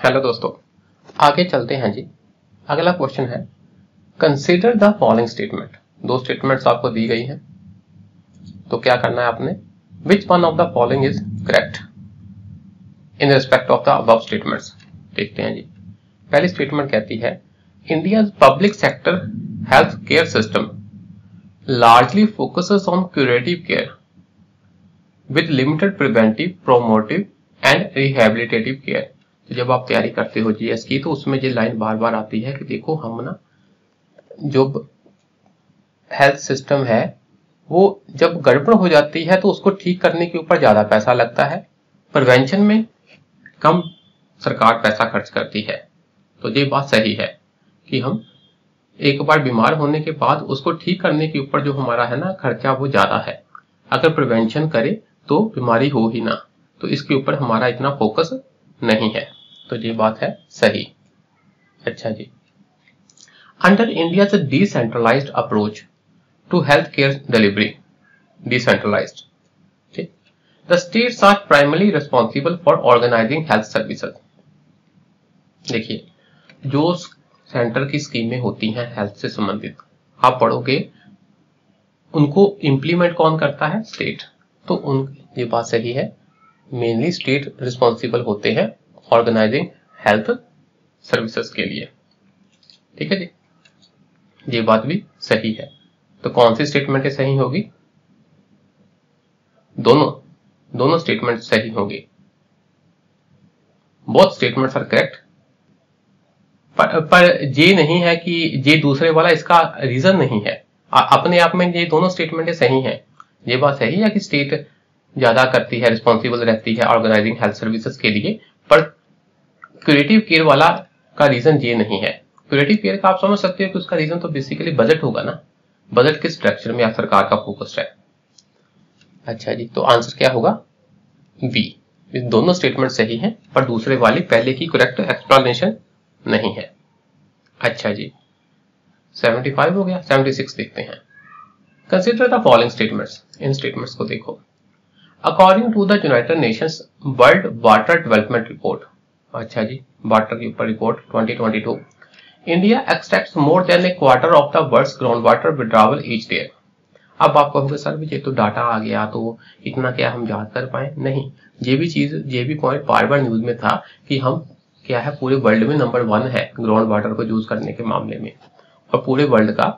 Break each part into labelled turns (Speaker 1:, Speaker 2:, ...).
Speaker 1: Hello दोस्तों, आगे चलते हैं जी। अगला क्वेश्चन है, कंसीडर द फॉलोइंग स्टेटमेंट। दो स्टेटमेंट्स आपको दी गई हैं, तो क्या करना है आपने, which one of the following is correct in respect of the above statements. देखते हैं जी। पहली स्टेटमेंट कहती है, India public sector health care system largely focuses on curative care with limited preventive, promotive and rehabilitative care. तो जब आप तैयारी करते हो जीएस की, तो उसमें ये लाइन बार बार आती है कि देखो हम ना जो हेल्थ सिस्टम है वो जब गड़बड़ हो जाती है तो उसको ठीक करने के ऊपर ज्यादा पैसा लगता है, प्रिवेंशन में कम सरकार पैसा खर्च करती है। तो ये बात सही है कि हम एक बार बीमार होने के बाद उसको ठीक करने के ऊपर जो हमारा है ना खर्चा वो ज्यादा है। अगर प्रिवेंशन करे तो बीमारी हो ही ना, तो इसके ऊपर हमारा इतना फोकस नहीं है। तो ये बात है सही। अच्छा जी, अंडर इंडिया से decentralised approach to health care delivery, decentralised, ठीक, the states are primarily responsible for organising health services. देखिए, जो सेंटर की स्कीमें होती हैं हेल्थ से संबंधित, आप पढ़ोगे उनको इंप्लीमेंट कौन करता है, स्टेट। तो उन ये बात सही है, मेनली स्टेट रिस्पॉन्सिबल होते हैं ऑर्गेनाइजिंग हेल्थ सर्विसेज के लिए। ठीक है जी, ये बात भी सही है। तो कौन सी स्टेटमेंट सही होगी, दोनों स्टेटमेंट सही होंगी। बोथ स्टेटमेंट्स आर करेक्ट, पर ये नहीं है कि ये दूसरे वाला इसका रीजन नहीं है। अपने आप में ये दोनों स्टेटमेंट सही हैं। ये बात सही है कि स्टेट ज्यादा करती है, रिस्पॉन्सिबल रहती है ऑर्गेनाइजिंग हेल्थ सर्विसेज के लिए, पर क्यूरेटिव केयर वाला का रीजन ये नहीं है। क्यूरेटिव केयर का आप समझ सकते हो कि उसका रीजन तो बेसिकली बजट होगा ना, बजट के स्ट्रक्चर में सरकार का फोकस है। अच्छा जी, तो आंसर क्या होगा, बी। दोनों स्टेटमेंट सही हैं, पर दूसरे वाली पहले की करेक्ट एक्सप्लेनेशन नहीं है। अच्छा जी, 75 हो गया, 76 देखते हैं। Consider the following statements. इन स्टेटमेंट्स को देखो। According to the United Nations world water development report, अच्छा जी, वाटर के ऊपर report 2022, India extracts more than a quarter of the world's ground water withdrawal each year. अब आप कहोगे सर ये तो डाटा आ गया, तो इतना क्या हम याद कर पाए? नहीं, ये भी पॉइंट बार बार न्यूज में था कि हम क्या है, पूरे वर्ल्ड में नंबर 1 है ग्राउंड वाटर को यूज करने के मामले में, और पूरे वर्ल्ड का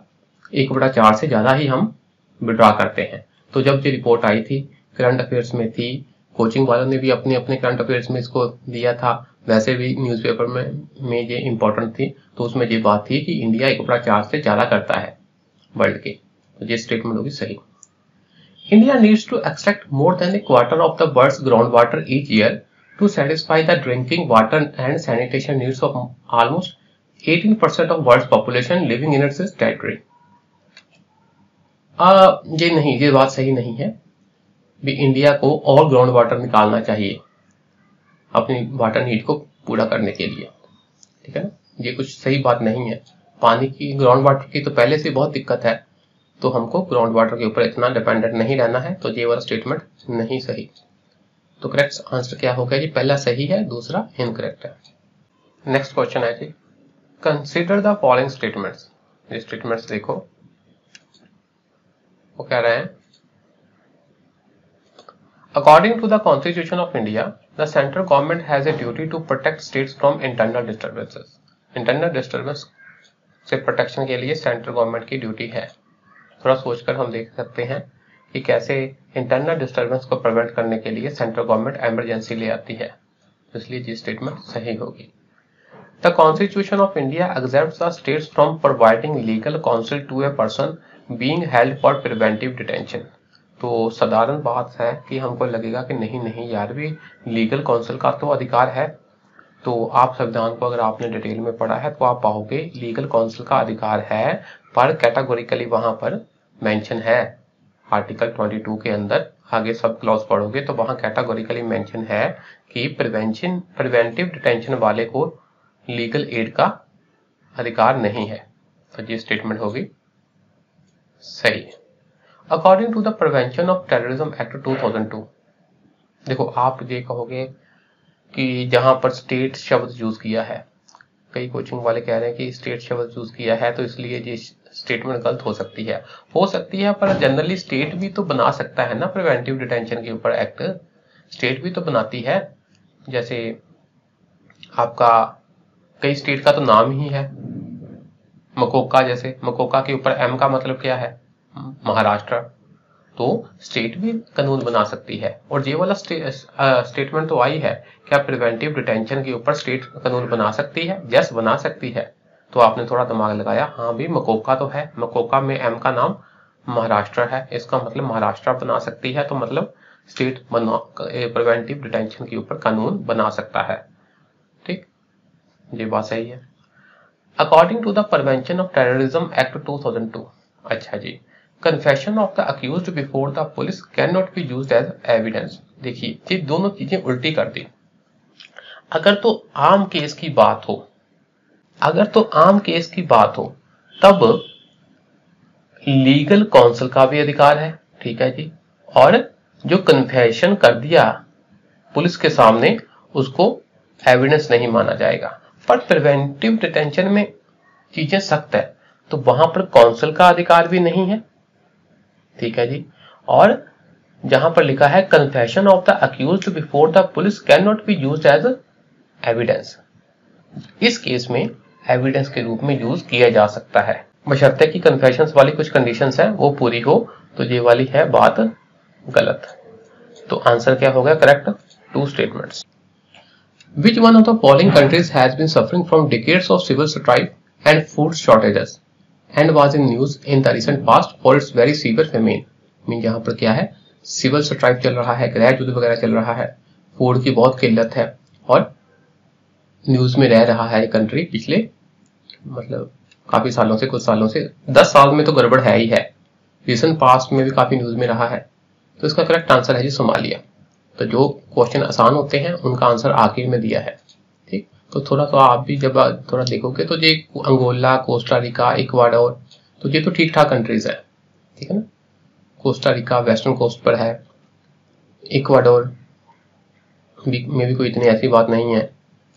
Speaker 1: 1/4 से ज्यादा ही हम विड्रॉ करते हैं। तो जब ये रिपोर्ट आई थी, करंट अफेयर्स में थी, कोचिंग वालों ने भी अपने अपने करंट अफेयर्स में इसको दिया था, वैसे भी न्यूज़पेपर में ये इंपॉर्टेंट थी। तो उसमें ये बात थी कि इंडिया 1/4 से ज्यादा करता है वर्ल्ड के। तो ये स्टेटमेंट होगी सही। India needs to extract more than a quarter of the world's ground water each year to satisfy the drinking water and sanitation needs of almost 18% of world population living in its territory. ये नहीं, ये बात सही नहीं है। भी India को और ग्राउंड वाटर निकालना चाहिए अपनी वाटर नीड को पूरा करने के लिए, ठीक है ना, ये कुछ सही बात नहीं है। पानी की, ग्राउंड वाटर की तो पहले से बहुत दिक्कत है, तो हमको ग्राउंड वाटर के ऊपर इतना डिपेंडेंट नहीं रहना है। तो ये वाला स्टेटमेंट नहीं सही। तो करेक्ट आंसर क्या होगा जी, पहला सही है, दूसरा इनकरेक्ट है। नेक्स्ट क्वेश्चन है जी, कंसीडर द फॉलोइंग स्टेटमेंट्स। ये स्टेटमेंट्स देखो, वो कह रहे हैं, According to the Constitution of India, the central government has a duty to protect states from internal disturbances. Internal disturbance से प्रोटेक्शन के लिए सेंट्रल गवर्नमेंट की ड्यूटी है। थोड़ा सोचकर हम देख सकते हैं कि कैसे इंटरनल डिस्टर्बेंस को प्रिवेंट करने के लिए सेंट्रल गवर्नमेंट इमरजेंसी ले आती है। इसलिए ये स्टेटमेंट सही होगी। The Constitution of India exempts the states from providing legal counsel to a person being held for preventive detention. तो साधारण बात है कि हमको लगेगा कि नहीं यार, भी लीगल काउंसिल का तो अधिकार है। तो आप संविधान को अगर आपने डिटेल में पढ़ा है तो आप पाओगे लीगल काउंसिल का अधिकार है, पर कैटेगोरिकली वहां पर मेंशन है आर्टिकल 22 के अंदर। आगे सब क्लॉज पढ़ोगे तो वहां कैटेगोरिकली मेंशन है कि प्रिवेंटिव डिटेंशन वाले को लीगल एड का अधिकार नहीं है। तो ये स्टेटमेंट होगी सही। According to the prevention of terrorism act 2002, देखो आप ये कहोगे कि जहां पर स्टेट शब्द यूज किया है, कई कोचिंग वाले कह रहे हैं कि स्टेट शब्द यूज किया है तो इसलिए ये स्टेटमेंट गलत हो सकती है, पर जनरली स्टेट भी तो बना सकता है ना प्रिवेंटिव डिटेंशन के ऊपर एक्ट, स्टेट भी तो बनाती है। जैसे आपका कई स्टेट का तो नाम ही है मकोका, जैसे मकोका के ऊपर एम का मतलब क्या है, महाराष्ट्र, तो स्टेट भी कानून बना सकती है। और ये वाला स्टेटमेंट तो आई है, क्या प्रिवेंटिव डिटेंशन के ऊपर स्टेट कानून बना सकती है? यस, बना सकती है। तो आपने थोड़ा दिमाग लगाया, हाँ भी मकोका तो है, मकोका में एम का नाम महाराष्ट्र है, इसका मतलब महाराष्ट्र बना सकती है, तो मतलब स्टेट प्रिवेंटिव डिटेंशन के ऊपर कानून बना सकता है। ठीक, ये बात सही है। According to the prevention of terrorism act 2002, अच्छा जी, confession of the accused before the police can not be used as evidence. देखिए ये दोनों चीजें उल्टी कर दी। अगर तो आम केस की बात हो, तब लीगल काउंसिल का भी अधिकार है, ठीक है जी, और जो कन्फेशन कर दिया पुलिस के सामने उसको एविडेंस नहीं माना जाएगा। पर प्रिवेंटिव डिटेंशन में चीजें सख्त है, तो वहां पर काउंसिल का अधिकार भी नहीं है, ठीक है जी। और जहां पर लिखा है confession of the accused before the police can not be used as evidence, इस केस में एविडेंस के रूप में यूज किया जा सकता है, बशर्ते कि कन्फेशंस वाली कुछ कंडीशंस है वो पूरी हो। तो ये वाली है बात गलत। तो आंसर क्या होगा correct? 2 statements. Which one of the following countries has been suffering from decades of civil strife and food shortages and was in news in the recent past for its very severe famine? Mean यहाँ पर क्या है, civil strike चल रहा है, गृह युद्ध वगैरह चल रहा है, फूड की बहुत किल्लत है और न्यूज में रह रहा है कंट्री पिछले मतलब काफी सालों से, कुछ सालों से, 10 साल में तो गड़बड़ है ही है, रिसेंट पास्ट में भी काफी न्यूज में रहा है। तो इसका करेक्ट आंसर है जी सोमालिया। तो जो क्वेश्चन आसान होते हैं उनका आंसर आखिर में दिया है, ठीक। तो थोड़ा तो आप भी जब थोड़ा देखोगे तो ये अंगोला, कोस्टा रिका, इक्वाडोर, तो ये तो ठीक ठाक कंट्रीज है, ठीक है ना। कोस्टा रिका वेस्टर्न कोस्ट पर है, इक्वाडोर में भी कोई इतनी ऐसी बात नहीं है,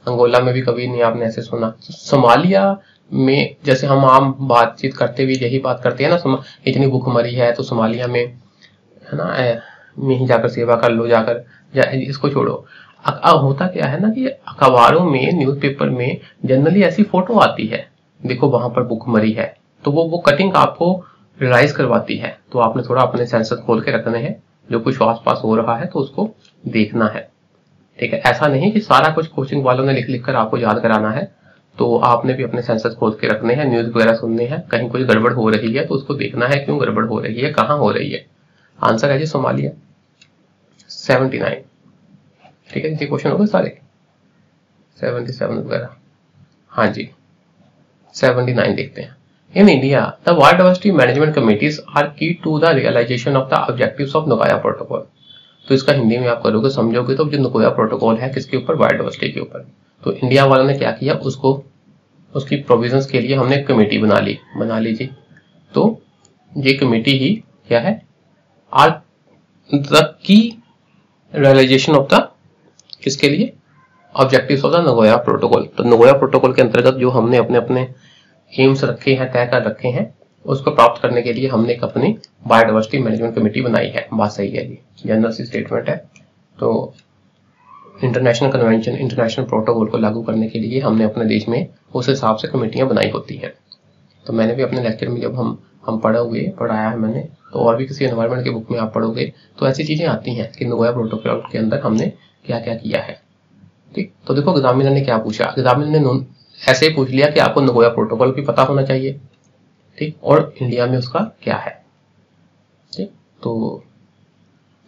Speaker 1: अंगोला में भी कभी नहीं आपने ऐसे सुना। सोमालिया में जैसे हम आम बातचीत करते हुए यही बात करते हैं ना, इतनी भूखमरी है तो सोमालिया में है ना में ही जाकर सेवा कर लो जाकर, या इसको छोड़ो। होता क्या है ना कि अखबारों में, न्यूज़पेपर में जनरली ऐसी फोटो आती है, देखो वहां पर भूखमरी है, तो वो कटिंग आपको रियलाइज करवाती है। तो आपने थोड़ा अपने सेंसर खोल के रखने हैं, जो कुछ आसपास हो रहा है तो उसको देखना है, ठीक है। ऐसा नहीं कि सारा कुछ कोचिंग वालों ने लिख कर आपको याद कराना है, तो आपने भी अपने सेंसर खोल के रखने हैं, न्यूज वगैरह सुनने हैं, कहीं कुछ गड़बड़ हो रही है तो उसको देखना है क्यों गड़बड़ हो रही है, कहाँ हो रही है। आंसर है जी सोमालिया 79, ठीक है। ये क्वेश्चन हो गए सारे 77 वगैरह, हाँ जी 79 देखते हैं। In India the biodiversity management committees are key to the realisation of the objectives of Nagoya protocol. तो इसका हिंदी में आप करोगे, समझोगे तो जो नगोया प्रोटोकॉल है किसके ऊपर, बायोडायवर्सिटी के ऊपर। तो इंडिया वालों ने क्या किया, उसको उसकी प्रोविजंस के लिए हमने कमेटी बना लीजिए। तो ये कमेटी ही क्या है, are the key realisation of the किसके लिए, objectives of the Nagoya protocol. तो नगोया प्रोटोकॉल के अंतर्गत जो हमने अपने अपने एम्स रखे हैं, तय कर रखे हैं, उसको प्राप्त करने के लिए हमने एक अपनी बायोडायवर्सिटी मैनेजमेंट कमेटी बनाई है। बात सही है जी, जनरल सी स्टेटमेंट है। तो इंटरनेशनल कन्वेंशन, इंटरनेशनल प्रोटोकॉल को लागू करने के लिए हमने अपने देश में उस हिसाब से कमेटियां बनाई होती हैं। तो मैंने भी अपने लेक्चर में जब हम पढ़ाया है मैंने, तो और भी किसी एनवायरनमेंट की बुक में आप पढ़ोगे तो ऐसी चीजें आती हैं कि नगोया प्रोटोकॉल के अंदर हमने क्या क्या किया है, ठीक। तो देखो एग्जामिनर ने क्या पूछा, एग्जामिनर ने ऐसे ही पूछ लिया कि आपको नगोया प्रोटोकॉल भी पता होना चाहिए, ठीक, और इंडिया में उसका क्या है, ठीक। तो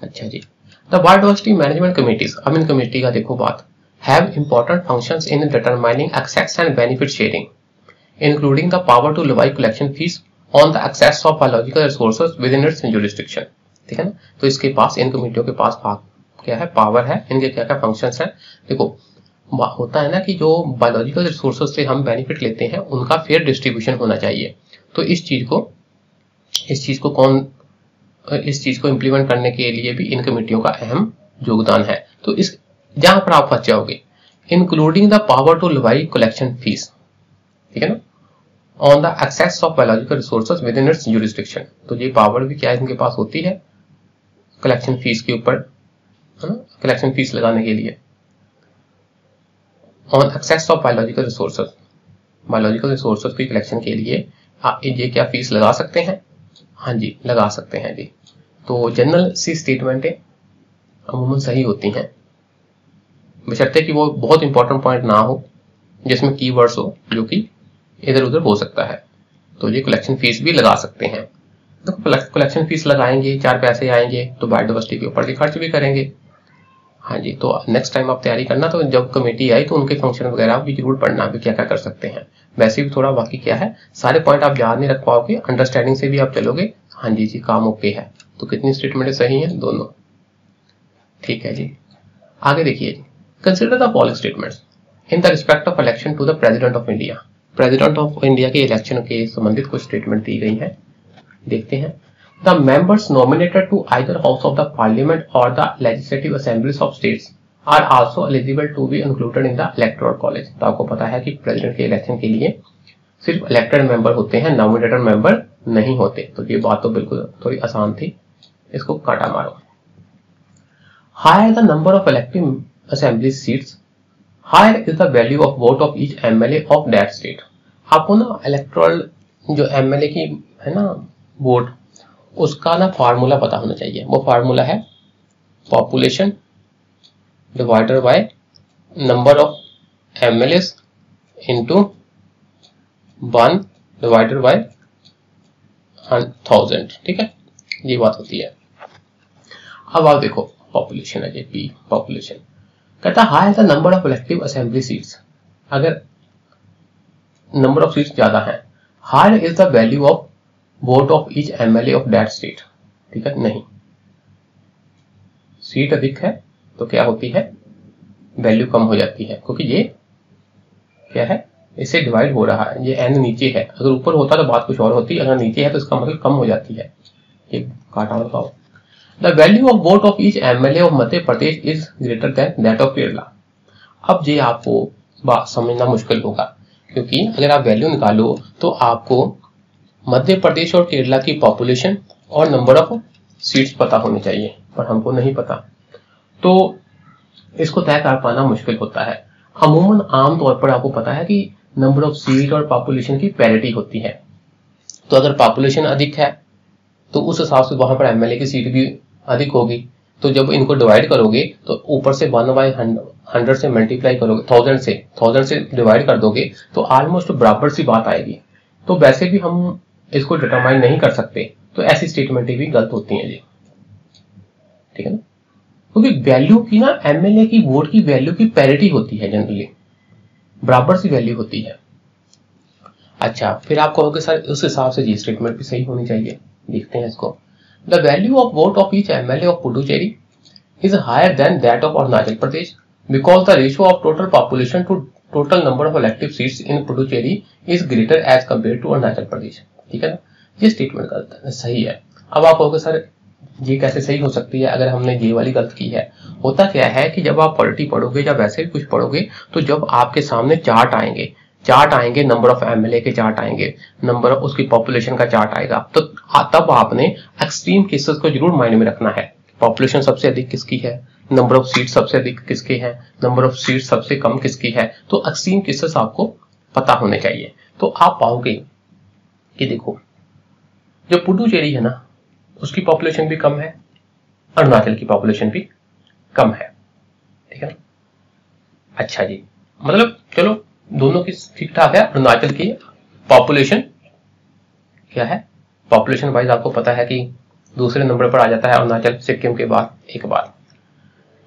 Speaker 1: अच्छा जी, द बायोडायवर्सिटी मैनेजमेंट कमिटीज, अब इन कमेटी का देखो बात, have important functions in determining access and benefit sharing including the power to levy collection fees on the access of biological resources within its jurisdiction, ठीक है ना। तो इसके पास, इन कमेटियों के पास क्या है, पावर है, इनके क्या क्या फंक्शंस हैं। देखो होता है ना कि जो बायोलॉजिकल रिसोर्सेज से हम बेनिफिट लेते हैं उनका फेयर डिस्ट्रीब्यूशन होना चाहिए। तो इस चीज को इम्प्लीमेंट करने के लिए भी इन कमेटियों का अहम योगदान है। तो जहां पर आप फंस जाओगे, including the power to levy collection fees, ठीक है ना, on the access of biological resources within its jurisdiction. तो ये पावर भी क्या है इनके पास होती है कलेक्शन फीस के ऊपर, है ना, कलेक्शन फीस लगाने के लिए। On access of biological resources, biological resources की कलेक्शन के लिए आप ये क्या फीस लगा सकते हैं? हाँ जी, लगा सकते हैं जी। तो जनरल सी स्टेटमेंटें अमूमन सही होती हैं, बशर्ते कि वो बहुत इंपॉर्टेंट पॉइंट ना हो जिसमें कीवर्ड्स हो जो कि इधर उधर हो सकता है। तो ये कलेक्शन फीस भी लगा सकते हैं। तो कलेक्शन फीस लगाएंगे, 4 पैसे आएंगे, तो बायोडाइवर्सिटी के ऊपर भी खर्च भी करेंगे। हाँ जी, तो नेक्स्ट टाइम आप तैयारी करना, तो जब कमेटी आई तो उनके फंक्शन वगैरह भी जरूर पढ़ना भी क्या क्या कर सकते हैं। वैसे भी थोड़ा बाकी क्या है, सारे पॉइंट आप याद नहीं रख पाओगे, अंडरस्टैंडिंग से भी आप चलोगे। हाँ जी जी, काम ओके है। तो कितनी स्टेटमेंट सही है? दोनों। ठीक है जी, आगे देखिए जी। Consider the following statements in the respect of election to the president of India. President of India के इलेक्शन के संबंधित कुछ स्टेटमेंट दी गई है, देखते हैं। The members nominated to either house of the parliament or the legislative assemblies of states are also eligible to be included in the electoral college। तो आपको पता है कि प्रेसिडेंट के इलेक्शन के लिए सिर्फ इलेक्टेड मेंबर होते हैं, नॉमिनेटेड मेंबर नहीं होते। तो ये बात तो बिल्कुल थोड़ी आसान थी, इसको काटा मारो। Higher the number of elective assembly seats, higher is the value of vote of each MLA of that state। आपको ना इलेक्टोरल जो MLA की है ना वोट, उसका ना फार्मूला पता होना चाहिए। वो फार्मूला है population divided by number of MLAs into 1 divided by 1000। ठीक है, ये बात होती है। अब आप देखो पॉपुलेशन है ये P, पॉपुलेशन कहता है high the number of elective assembly seats. अगर नंबर ऑफ सीट्स ज्यादा है, high is the value of vote of each MLA of that state. ठीक है, नहीं, सीट अधिक है तो क्या होती है, वैल्यू कम हो जाती है, क्योंकि ये क्या है, इससे डिवाइड हो रहा है। ये n नीचे है, अगर ऊपर होता तो बात कुछ और होती, अगर नीचे है तो इसका मतलब कम हो जाती है। ये काटा लगाओ। The value of vote of each MLA of Madhya Pradesh is greater than that of Kerala. अब ये आपको बात समझना मुश्किल होगा, क्योंकि अगर आप वैल्यू निकालो तो आपको मध्य प्रदेश और केरला की पॉपुलेशन और नंबर ऑफ सीट्स पता होने चाहिए, पर हमको नहीं पता, तो इसको तय कर पाना मुश्किल होता है। अमूमन आमतौर पर आपको पता है कि नंबर ऑफ सीट और पॉपुलेशन की पैरिटी होती है। तो अगर पॉपुलेशन अधिक है तो उस हिसाब से वहां पर MLA की सीट भी अधिक होगी। तो जब इनको डिवाइड करोगे तो ऊपर से 1/100 से मल्टीप्लाई करोगे, 1000 से डिवाइड कर दोगे तो ऑलमोस्ट बराबर सी बात आएगी। तो वैसे भी हम इसको डिटरमाइन नहीं कर सकते, तो ऐसी स्टेटमेंटें भी गलत होती हैं जी। ठीक है ना, क्योंकि वैल्यू की ना MLA की वोट की वैल्यू की पैरिटी होती है, जनरली बराबर सी वैल्यू होती है। अच्छा, फिर आप कहोगे सर उस हिसाब से जी स्टेटमेंट भी सही होनी चाहिए। देखते हैं इसको। The value of vote of each MLA of Puducherry is higher than that of Arunachal Pradesh because the ratio of total population to total number of elective seats in Puducherry is greater as compare to Arunachal Pradesh. ठीक है ना, ये statement गलत है, सही है। अब आप कहोगे सर ये कैसे सही हो सकती है अगर हमने ये वाली गलत की है। होता क्या है कि जब आप पॉलिटी पढ़ोगे या वैसे भी कुछ पढ़ोगे, तो जब आपके सामने चार्ट आएंगे, नंबर ऑफ MLA के चार्ट आएंगे, नंबर ऑफ उसकी पॉपुलेशन का चार्ट आएगा, तो तब आपने एक्सट्रीम केसेस को जरूर माइंड में रखना है। पॉपुलेशन सबसे अधिक किसकी है, नंबर ऑफ सीट सबसे अधिक किसके हैं, नंबर ऑफ सीट सबसे कम किसकी है। तो एक्सट्रीम केसेस आपको पता होने चाहिए। तो आप पाओगे कि देखो जो पुडुचेरी है ना, उसकी पॉपुलेशन भी कम है, अरुणाचल की पॉपुलेशन भी कम है। ठीक है ना, अच्छा जी, मतलब चलो दोनों की ठीक ठाक है। अरुणाचल की पॉपुलेशन क्या है, पॉपुलेशन वाइज आपको पता है कि दूसरे नंबर पर आ जाता है अरुणाचल, सिक्किम के बाद एक बार।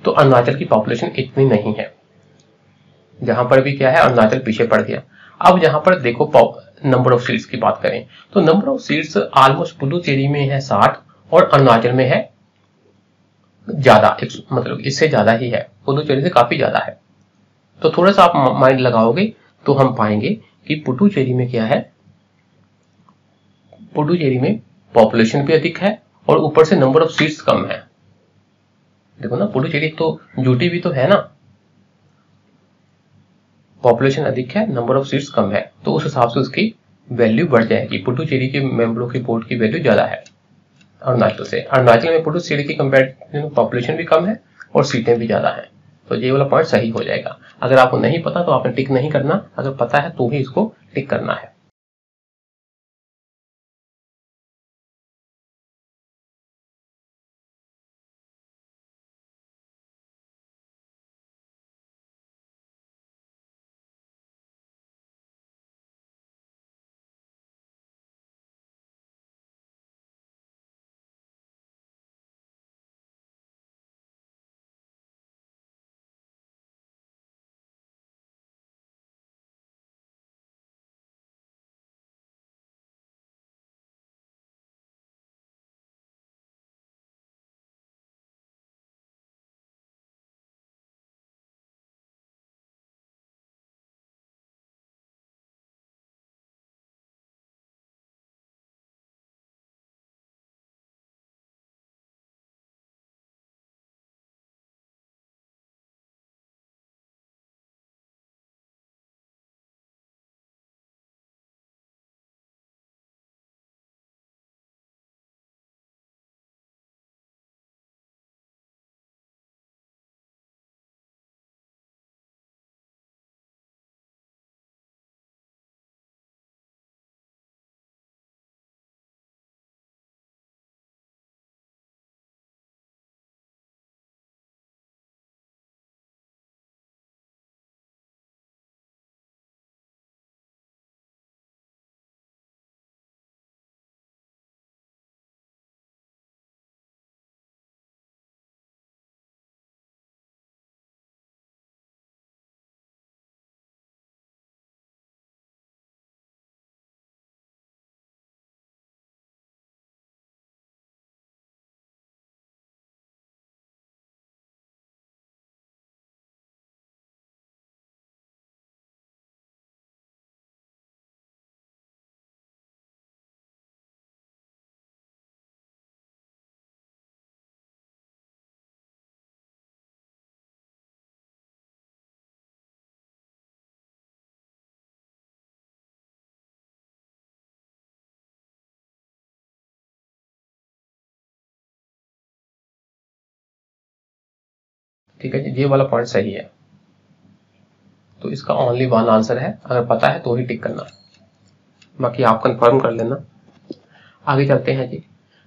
Speaker 1: तो अरुणाचल की पॉपुलेशन इतनी नहीं है, जहां पर भी क्या है अरुणाचल पीछे पड़ गया। अब जहां पर देखो नंबर ऑफ सीट्स की बात करें तो number of seats almost Puducherry में है 60 और अरुणाचल में है ज्यादा, मतलब इससे ज्यादा ही है, पुडुचेरी से काफी ज्यादा है। तो थोड़ा सा आप माइंड लगाओगे तो हम पाएंगे कि पुडुचेरी में क्या है, पुडुचेरी में पॉपुलेशन भी अधिक है और ऊपर से नंबर ऑफ सीट्स कम है। देखो ना, पुडुचेरी तो यूटी भी तो है ना, पॉपुलेशन अधिक है, नंबर ऑफ सीट्स कम है, तो उस हिसाब से उसकी वैल्यू बढ़ जाएगी। पुडुचेरी के मेंबरों की वोट की वैल्यू ज्यादा है अरुणाचल से। अरुणाचल में पुडुचेरी की कंपेरिजन पॉपुलेशन भी कम है और सीटें भी ज्यादा हैं, तो ये वाला पॉइंट सही हो जाएगा। अगर आपको नहीं पता तो आपने टिक नहीं करना, अगर पता है तो ही इसको टिक करना है। ठीक है जी, ये वाला पॉइंट सही है, तो इसका ओनली वन आंसर है, अगर पता है तो ही टिक करना, बाकी आप कंफर्म कर लेना। आगे चलते हैं जी।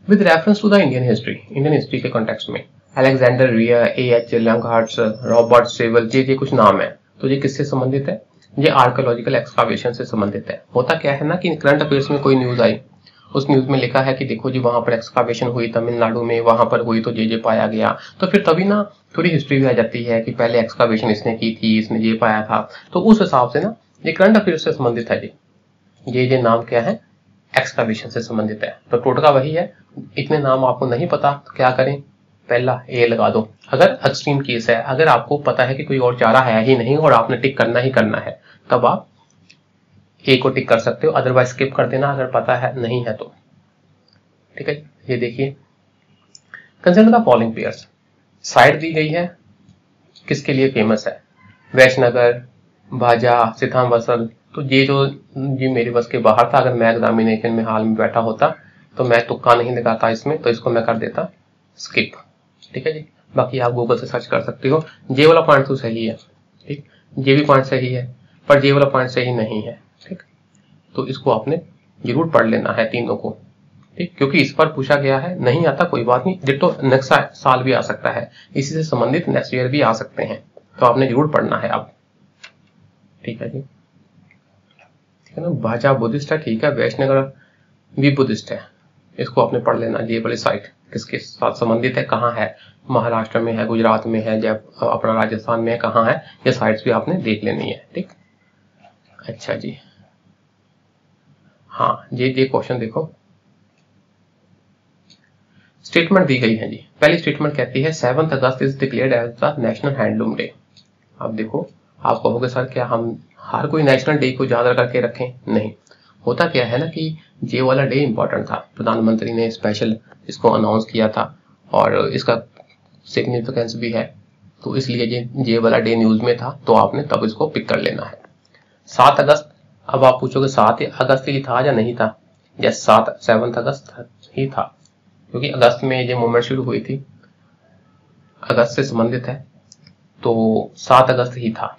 Speaker 1: With reference to the Indian history के कॉन्टेक्स्ट में Alexander Rea, A.H. Longhursts, Robert Sewell, ये कुछ नाम है, तो ये किससे संबंधित है? ये आर्कियोलॉजिकल एक्सकावेशन से संबंधित है। होता क्या है ना कि करंट अफेयर्स में कोई न्यूज आई, उस न्यूज में लिखा है कि देखो जी वहां पर एक्सकावेशन हुई तमिलनाडु में, वहां पर हुई तो ये पाया गया, तो फिर तभी ना थोड़ी हिस्ट्री भी आ जाती है कि पहले एक्सकावेशन इसने की थी, इसने ये पाया था, तो उस हिसाब से ना ये करंट अफेयर्स से संबंधित है जी। ये नाम क्या है? एक्सकावेशन से संबंधित है, तो टोटका वही है। इतने नाम आपको नहीं पता तो क्या करें? पहला ए लगा दो। अगर एक्सट्रीम केस है, अगर आपको पता है कि कोई और चारा है ही नहीं और आपने टिक करना ही करना है, तब आप ए को टिक कर सकते हो, अदरवाइज स्किप कर देना अगर पता है नहीं है तो। ठीक है, ये देखिए, consider the following pairs. Site दी गई है, किसके लिए फेमस है? वैश्यनगर, भाजा, सिथाम वसल, तो ये मेरे बस के बाहर था। अगर मैं एग्जामिनेशन में हाल में बैठा होता तो मैं तुक्का नहीं लगाता इसमें, तो इसको मैं कर देता स्किप। ठीक है जी, बाकी आप गूगल से सर्च कर सकते हो। ये वाला पॉइंट तो सही है, ठीक, ये भी पॉइंट सही है, पर ये वाला पॉइंट सही नहीं है। ठीक, तो इसको आपने जरूर पढ़ लेना है तीनों को, ठीक, क्योंकि इस पर पूछा गया है। नहीं आता कोई बात नहीं, डिट्टो नेक्स्ट साल भी आ सकता है, इसी से संबंधित नेक्स्ट ईयर भी आ सकते हैं, तो आपने जरूर पढ़ना है अब। ठीक है जी, ठीक है ना। भाजा बुद्धिस्ट है, ठीक है, वैश्यनगर भी बुद्धिस्ट है, इसको आपने पढ़ लेना। ये वाली साइट किसके साथ संबंधित है, कहाँ है? महाराष्ट्र में है, गुजरात में है, जब अपना राजस्थान में है, कहाँ है? ये साइट्स भी आपने देख लेनी है। ठीक, अच्छा जी, हाँ, ये क्वेश्चन देखो, स्टेटमेंट दी गई है जी। पहली स्टेटमेंट कहती है 7 अगस्त is declared as the national handloom day. अब देखो, आप कहोगे सर क्या हम हर कोई नेशनल डे को याद करके रखें? नहीं, होता क्या है ना कि ये वाला डे इंपॉर्टेंट था, प्रधानमंत्री ने स्पेशल इसको अनाउंस किया था और इसका सिग्निफिकेंस भी है, तो इसलिए ये वाला डे न्यूज में था, तो आपने तब इसको पिक कर लेना है। 7 अगस्त, अब आप पूछोगे 7 अगस्त ही था या नहीं था? यस, 7 अगस्त ही था, क्योंकि अगस्त में ये मूवमेंट शुरू हुई थी, अगस्त से संबंधित है, तो 7 अगस्त ही था।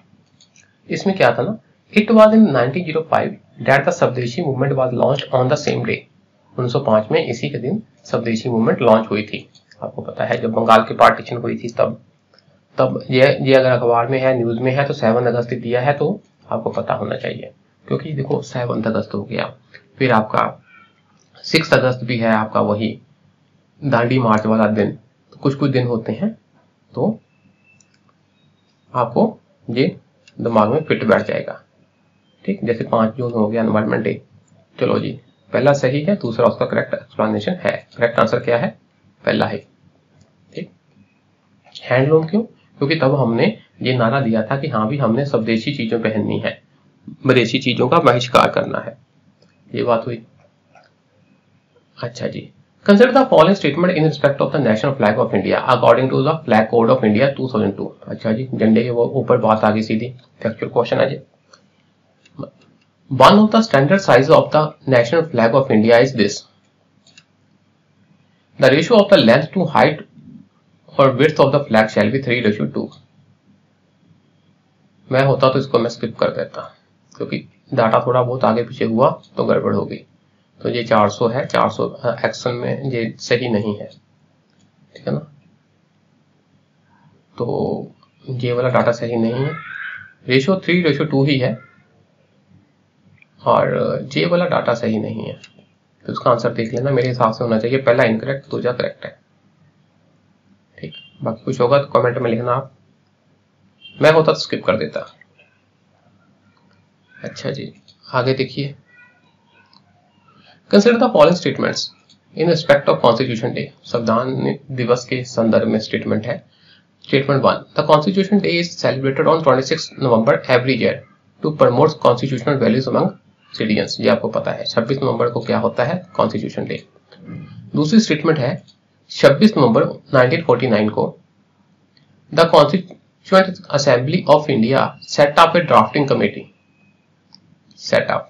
Speaker 1: इसमें क्या था ना, it was in 1905 that the swadeshi movement was launched on the same day. 1905 में इसी के दिन स्वदेशी मूवमेंट लॉन्च हुई थी। आपको पता है जब बंगाल की पार्टीशन हुई थी तब ये अगर अखबार में है, न्यूज में है, तो 7 अगस्त दिया है, तो आपको पता होना चाहिए, क्योंकि देखो 7 अगस्त हो गया, फिर आपका 6 अगस्त भी है, आपका वही दांडी मार्च वाला दिन, तो कुछ दिन होते हैं, तो आपको ये दिमाग में फिट बैठ जाएगा। ठीक, जैसे 5 जून हो गया एनवायरमेंट डे। चलो जी, पहला सही है, दूसरा उसका करेक्ट एक्सप्लेनेशन है। करेक्ट आंसर क्या है? पहला है। ठीक, हैंडलूम क्यों? क्योंकि तब हमने ये नारा दिया था कि हाँ भी हमने स्वदेशी चीजों पहननी है, विदेशी चीजों का बहिष्कार करना है। ये बात हुई। अच्छा जी, consider the following statement in respect of the national flag of India according to the flag code of India 2002। अच्छा जी, झंडे के वो ऊपर बात आ गई सीधी, फैक्चुअल क्वेश्चन है जी। One of the standard size of the national flag of India is this. The ratio of the length to height or width of the flag shall be 3:2. मैं होता तो इसको मैं स्किप कर देता, क्योंकि डाटा थोड़ा बहुत आगे पीछे हुआ तो गड़बड़ होगी। तो ये 400 है, 400 एक्शन में ये सही नहीं है, ठीक है ना, तो ये वाला डाटा सही नहीं है। रेशियो 3:2 ही है, और जे वाला डाटा सही नहीं है, तो उसका आंसर देख लेना। मेरे हिसाब से होना चाहिए पहला इनकरेक्ट, दूसरा करेक्ट है। ठीक, बाकी कुछ होगा तो कमेंट में लिखना आप, मैं होता तो स्किप कर देता। अच्छा जी, आगे देखिए, consider the following statements in respect of Constitution Day. संविधान दिवस के संदर्भ में स्टेटमेंट है। Statement 1, the Constitution Day is celebrated on 26 November every year to promote constitutional values among citizens. ये आपको पता है 26 नवंबर को क्या होता है, कॉन्स्टिट्यूशन डे। दूसरी स्टेटमेंट है 26 नवंबर 1949 को the constituent assembly of India set up A drafting committee. Set up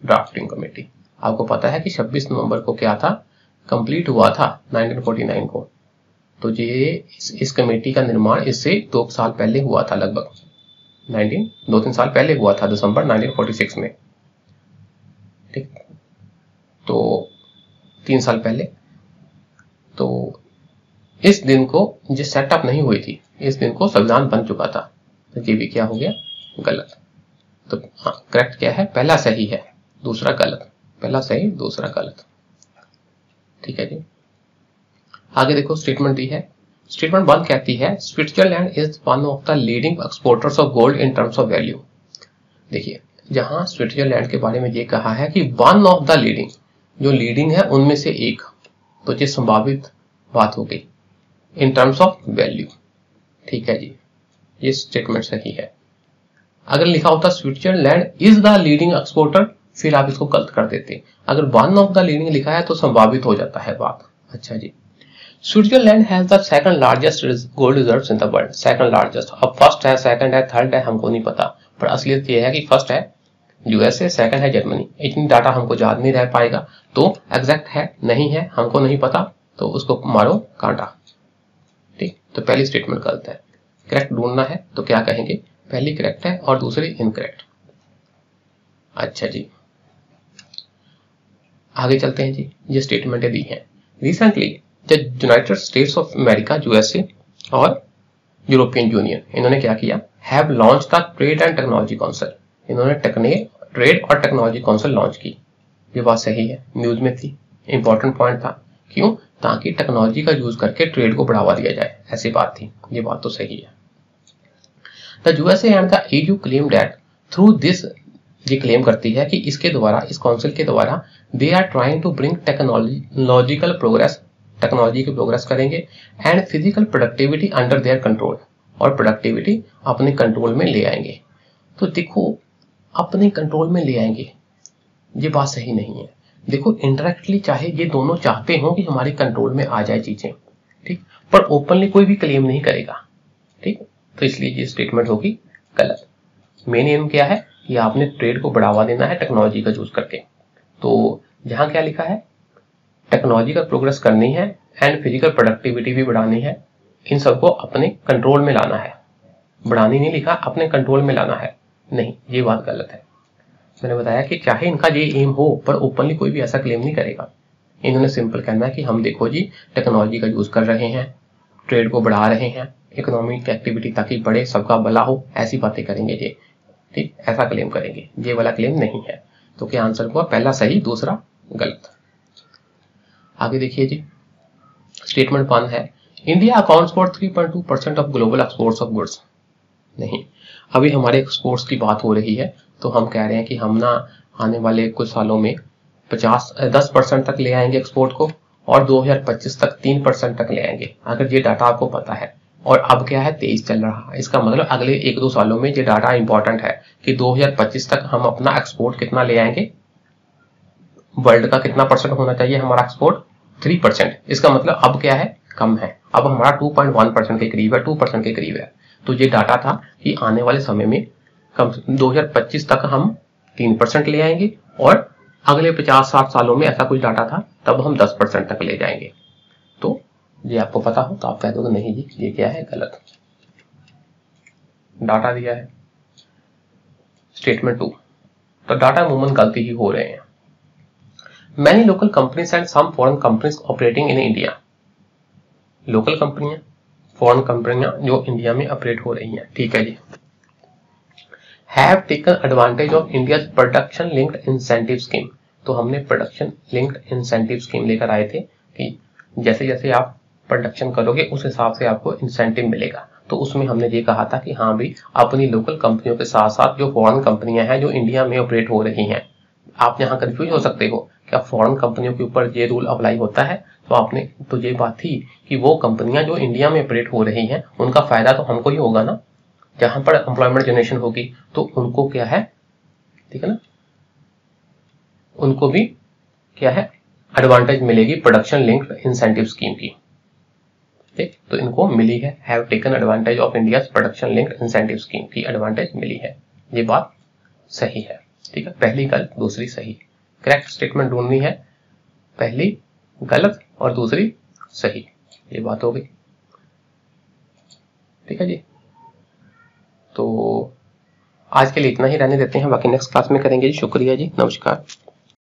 Speaker 1: drafting committee, आपको पता है कि 26 नवंबर को क्या था, कंप्लीट हुआ था 1949 को, तो ये इस कमेटी का निर्माण इससे 2 साल पहले हुआ था, लगभग 2-3 साल पहले हुआ था, दिसंबर 1946 में। ठीक, तो 3 साल पहले। तो इस दिन को जो सेटअप नहीं हुई थी, इस दिन को संविधान बन चुका था, तो ये भी क्या हो गया, गलत। तो हाँ, करेक्ट क्या है, पहला सही है, दूसरा गलत। पहला सही, दूसरा गलत। ठीक है जी, आगे देखो स्टेटमेंट दी है। स्टेटमेंट 1 कहती है Switzerland is one of the leading exporters of gold in terms of value. देखिए, जहां स्विट्जरलैंड के बारे में ये कहा है कि वन ऑफ द लीडिंग, जो लीडिंग है उनमें से एक, तो ये संभावित बात हो गई इन टर्म्स ऑफ वैल्यू। ठीक है जी, ये स्टेटमेंट सही है। अगर लिखा होता Switzerland is the leading exporter, फिर आप इसको गलत कर देते। अगर वन ऑफ द लीडिंग लिखा है तो संभावित हो जाता है बात। अच्छा जी, Switzerland has the second largest gold reserves in the world. Second largest, अब फर्स्ट है, सेकंड है, थर्ड है, हमको नहीं पता, पर असलियत ये है कि फर्स्ट है यूएसए, सेकंड है जर्मनी। इतनी डाटा हमको याद नहीं रह पाएगा, तो एग्जैक्ट है नहीं है हमको नहीं पता, तो उसको मारो कांटा। ठीक, तो पहली स्टेटमेंट गलत है। करेक्ट ढूंढना है तो क्या कहेंगे, पहली करेक्ट है और दूसरी इनकरेक्ट। अच्छा जी, आगे चलते हैं जी। ये स्टेटमेंटें दी हैं recently the United states of America, USA और यूरोपियन यूनियन, इन्होंने क्या किया, have launch the trade and technology council. इन्होंने ट्रेड और टेक्नोलॉजी काउंसिल लॉन्च की। ये बात सही है, न्यूज में थी, इंपॉर्टेंट पॉइंट था। क्यों, ताकि टेक्नोलॉजी का यूज करके ट्रेड को बढ़ावा दिया जाए, ऐसी बात थी। ये बात तो सही है। The USA and the EU claim that through this, ये क्लेम करती है कि इसके द्वारा, इस काउंसिल के द्वारा, they are trying to bring technological progress, technology की प्रोग्रेस करेंगे, and physical productivity under their control, और प्रोडक्टिविटी अपने कंट्रोल में ले आएंगे। तो देखो, अपने कंट्रोल में ले आएंगे, ये बात सही नहीं है। देखो, इंडायरेक्टली चाहे ये दोनों चाहते हो कि हमारे कंट्रोल में आ जाए चीजें, ठीक, पर ओपनली कोई भी क्लेम नहीं करेगा। ठीक, तो इसलिए ये स्टेटमेंट होगी गलत। मेन एम क्या है, कि आपने ट्रेड को बढ़ावा देना है टेक्नोलॉजी का यूज करके। तो जहां क्या लिखा है, टेक्नोलॉजी का प्रोग्रेस करनी है एंड फिजिकल प्रोडक्टिविटी भी बढ़ानी है, इन सबको अपने कंट्रोल में लाना है। बढ़ानी नहीं लिखा, अपने कंट्रोल में लाना है, नहीं, ये बात गलत है। मैंने बताया कि चाहे इनका ये एम हो, पर ओपनली कोई भी ऐसा क्लेम नहीं करेगा। इन्होंने सिंपल कहना है कि हम देखो जी टेक्नोलॉजी का यूज कर रहे हैं, ट्रेड को बढ़ा रहे हैं, इकोनॉमिक एक्टिविटी ताकि बढ़े, सबका भला हो, ऐसी बातें करेंगे ये, ठीक, ऐसा क्लेम करेंगे। ये वाला क्लेम नहीं है। तो क्या आंसर हुआ, पहला सही, दूसरा गलत। आगे देखिए जी, स्टेटमेंट 1 है, India accounts for 3.2% of global exports of goods. नहीं, अभी हमारे एक्सपोर्ट्स की बात हो रही है, तो हम कह रहे हैं कि हम ना आने वाले कुछ सालों में 10% तक ले आएंगे एक्सपोर्ट को, और 2025 तक 3% तक ले आएंगे। अगर ये डाटा आपको पता है, और अब क्या है 23 चल रहा है, इसका मतलब अगले 1-2 सालों में ये डाटा इंपॉर्टेंट है कि 2025 तक हम अपना एक्सपोर्ट कितना ले आएंगे, वर्ल्ड का कितना परसेंट होना चाहिए हमारा एक्सपोर्ट, 3%। इसका मतलब अब क्या है, कम है, अब हमारा 2.1% के करीब है, 2% के करीब है। तो ये डाटा था कि आने वाले समय में कम 2025 तक हम 3% ले आएंगे, और अगले 50-60 सालों में ऐसा कुछ डाटा था तब हम 10% तक ले जाएंगे। तो ये आपको पता हो तो आप कह दोगे नहीं जी ये क्या है, गलत डाटा दिया है। स्टेटमेंट 2, तो डाटा अमूमन गलती ही हो रहे हैं। Many local companies and some foreign companies operating in India. Local कंपनियां, फॉरेन कंपनियां जो इंडिया में ऑपरेट हो रही हैं, ठीक है जी, have taken advantage of India's production linked incentive scheme. तो हमने प्रोडक्शन लिंक्ड इंसेंटिव स्कीम लेकर आए थे कि जैसे जैसे आप प्रोडक्शन करोगे उस हिसाब से आपको इंसेंटिव मिलेगा। तो उसमें हमने ये कहा था कि हाँ भाई, अपनी लोकल कंपनियों के साथ साथ जो फॉरेन कंपनियां हैं जो इंडिया में ऑपरेट हो रही हैं, आप यहाँ कंफ्यूज हो सकते हो क्या फॉरेन कंपनियों के ऊपर ये रूल अप्लाई होता है, तो आपने तो ये बात थी कि वो कंपनियां जो इंडिया में ऑपरेट हो रही हैं उनका फायदा तो हमको ही होगा ना, जहां पर एम्प्लॉयमेंट जनरेशन होगी तो उनको क्या है, ठीक है ना, उनको भी क्या है एडवांटेज मिलेगी प्रोडक्शन लिंक्ड इंसेंटिव स्कीम की, ठीक। तो इनको मिली है, have taken advantage of India's production linked incentive scheme की एडवांटेज मिली है, ये बात सही है, ठीक है। पहली गलत, दूसरी सही, करेक्ट स्टेटमेंट ढूंढनी है, पहली गलत और दूसरी सही, ये बात हो गई, ठीक है जी। तो आज के लिए इतना ही रहने देते हैं, बाकी नेक्स्ट क्लास में करेंगे जी। शुक्रिया जी, नमस्कार।